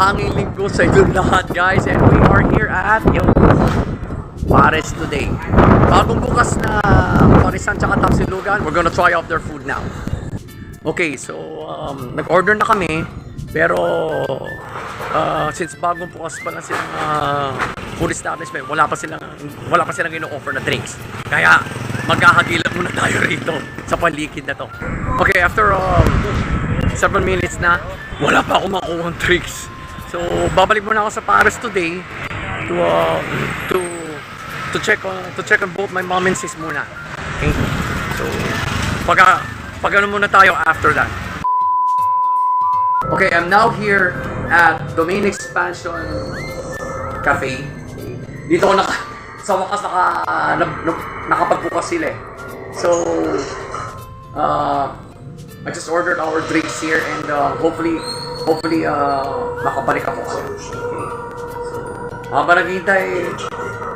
mapagpalang linggo sa inyong lahat, guys. And we are here at yung Pares today. Bagong bukas na Parisan tsaka Tapsilugan. We're gonna try out their food now. Okay, so nag-order na kami. Pero since bagong bukas pa lang silang food establishment, wala pa silang ino-offer na drinks. Kaya maghahagilan muna tayo rito sa paligid na to. Okay, after several minutes na, wala pa akong makuha ng drinks. So babalik muna ako sa Pares today to check on both my mom and sis muna. Okay? So pag ano muna tayo after that. Okay, I'm now here at Domain Expansion Cafe. Dito ako sa wakas nakapagbukas sila eh. So I just ordered our drinks here and hopefully makabalik ako. Okay.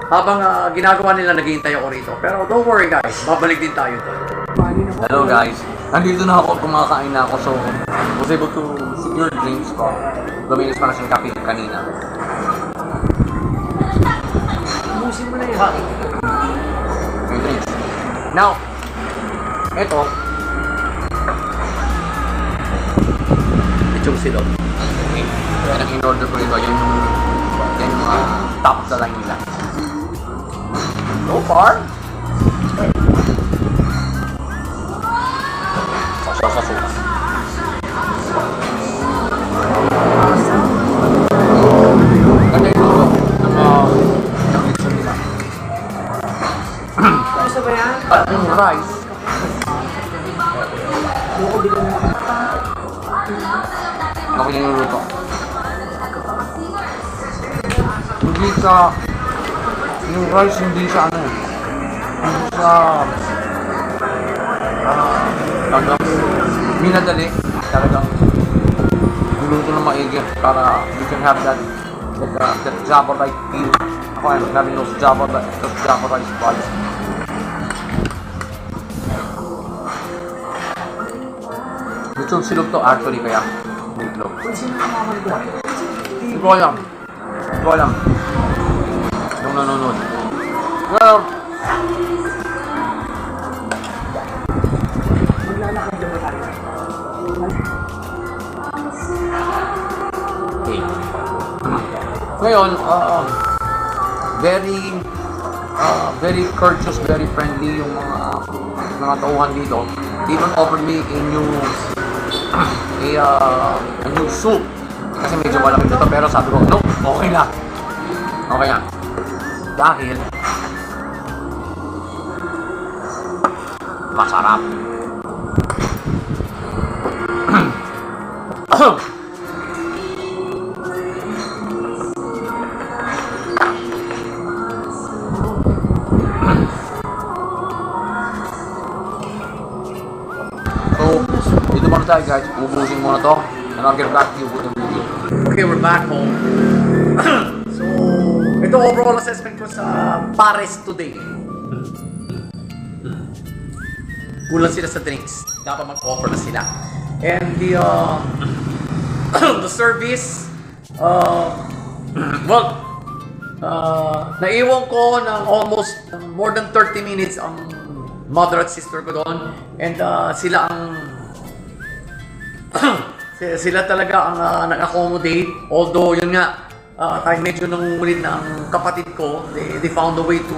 Habang ginagawa nila, naghihintay ako rito. Pero don't worry guys, babalik din tayo to. Hello guys, nandito na ako, kumakain na ako, so was able to secure drinks ko. Domain Expansion Cafe kanina. Ubusin mo na yun. Yung drinks. Now, eto, Itong silog. okay, yan ang in-order ko ito, yung mga top of the line nila. So far, sauce. Ganda yung logo ng mixer nila. Gusto ba yan? At yung rice, ako yung luto. Yung rice hindi siya talagang minadali, talagang niluto na maigi para you can have that Java rice feel. Ako I'm having those Java rice balls. Gusto yung silog to actually, kaya itlog. Hindi ko alam. Nung nanonood. Well, okay. Ngayon, very courteous, very friendly yung mga tauhan dito. They even offered me a new soup. Kasi medyo malaki dito, pero sabi ko, nope, okay na. Dahil masarap. So, dito muna tayo guys. Ubusin muna to. And I'll get back to you with the video. Okay, we're back home. So, ito overall assessment ko sa Pares today. Kulang sila sa drinks. Dapat mag-offer na sila. And the service, naiwan ko ng almost more than 30 minutes ang mother at sister ko doon. And sila talaga ang nag-accommodate. Although, yun nga, tayo medyo nangungulit ng kapatid ko. They found a way to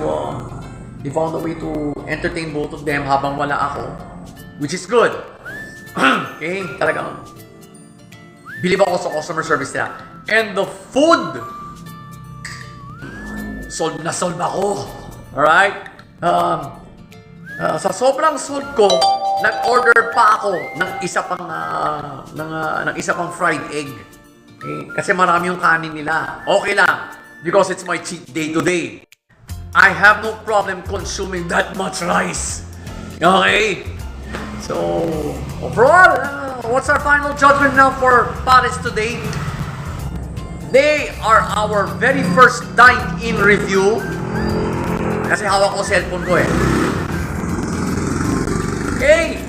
entertain both of them habang wala ako. Which is good. Okay, talagang believe ako sa customer service nila. And the food, sold ako. Alright? Sa sobrang sold ko, nag-order pa ako ng isa pang fried egg. Okay? Kasi marami yung kanin nila. Okay lang, because it's my cheat day today. I have no problem consuming that much rice. Okay? So, overall, what's our final judgment now for Pares today? They are our very first dine-in review. Kasi hawak ko cellphone ko eh. Okay.